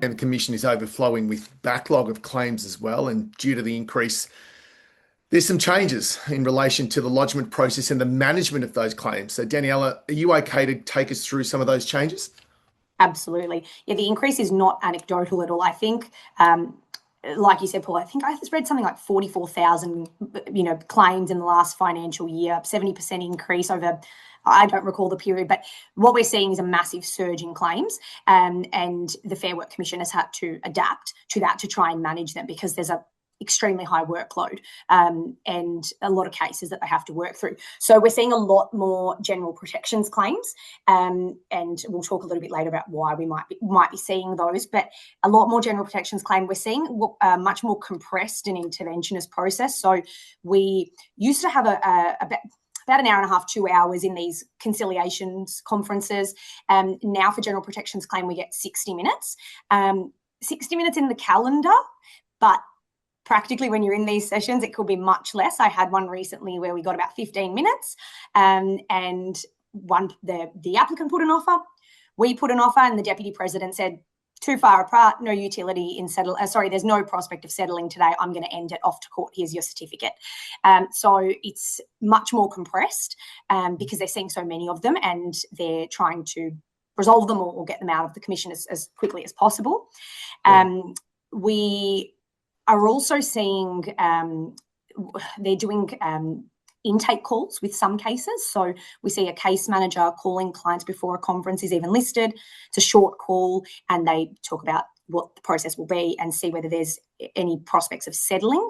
And the Commission is overflowing with backlog of claims as well. And due to the increase, there's some changes in relation to the lodgement process and the management of those claims. So, Daniela, are you okay to take us through some of those changes? Absolutely. Yeah, the increase is not anecdotal at all. I think, like you said, Paul, I think I read something like 44,000, claims in the last financial year, 70% increase over, I don't recall the period, but what we're seeing is a massive surge in claims, and the Fair Work Commission has had to adapt to that to try and manage them because there's a extremely high workload and a lot of cases that they have to work through. So we're seeing a lot more general protections claims, and we'll talk a little bit later about why we might be seeing those, but a lot more general protections claim. We're seeing a much more compressed and interventionist process. So we used to have about an hour and a half, 2 hours in these conciliations conferences. Now for general protections claim, we get 60 minutes. 60 minutes in the calendar, but practically when you're in these sessions, it could be much less. I had one recently where we got about 15 minutes, and the applicant put an offer, we put an offer, and the Deputy President said, too far apart, no utility in there's no prospect of settling today. I'm going to end it, off to court. Here's your certificate. So it's much more compressed because they're seeing so many of them and they're trying to resolve them or get them out of the Commission as quickly as possible. We are also seeing they're doing intake calls with some cases. So we see a case manager calling clients before a conference is even listed. It's a short call and they talk about what the process will be and see whether there's any prospects of settling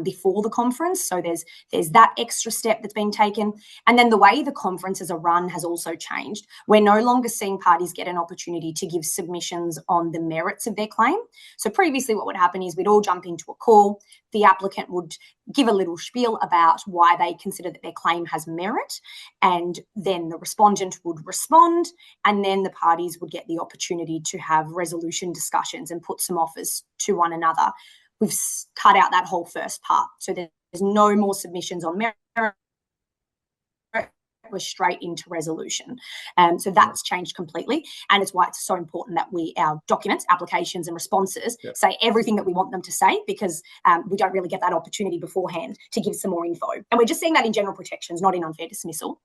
before the conference. So there's that extra step that's been taken. And then the way the conferences are run has also changed. We're no longer seeing parties get an opportunity to give submissions on the merits of their claim. So previously what would happen is we'd all jump into a call. The applicant would give a little spiel about why they consider that their claim has merit, and then the respondent would respond, and then the parties would get the opportunity to have resolution discussions and put some offers to one another. We've cut out that whole first part. So there's no more submissions on merit. We're straight into resolution. So that's changed completely. And it's why it's so important that our documents, applications and responses say everything that we want them to say, because we don't really get that opportunity beforehand to give some more info. And we're just seeing that in general protections, not in unfair dismissal.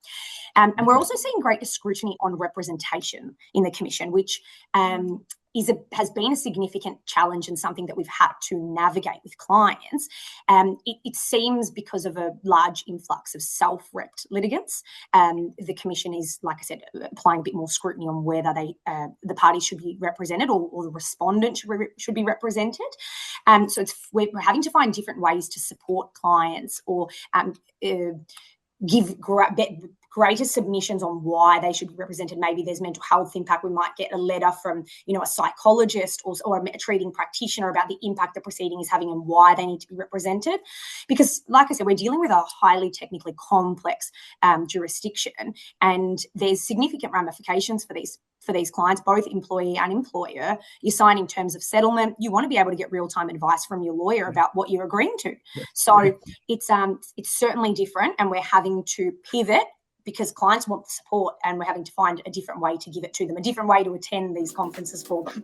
And we're also seeing greater scrutiny on representation in the Commission, which has been a significant challenge and something that we've had to navigate with clients. It seems because of a large influx of self-repped litigants, the Commission is, like I said, applying a bit more scrutiny on whether the parties should be represented or the respondent should be represented. So we're having to find different ways to support clients or give greater submissions on why they should be represented. Maybe there's mental health impact. We might get a letter from, a psychologist or a treating practitioner about the impact the proceeding is having and why they need to be represented. Because, like I said, we're dealing with a highly technically complex jurisdiction, and there's significant ramifications for these clients, both employee and employer. You're signing terms of settlement. You want to be able to get real-time advice from your lawyer about what you're agreeing to. So it's certainly different, and we're having to pivot because clients want the support, and we're having to find a different way to give it to them, a different way to attend these conferences for them.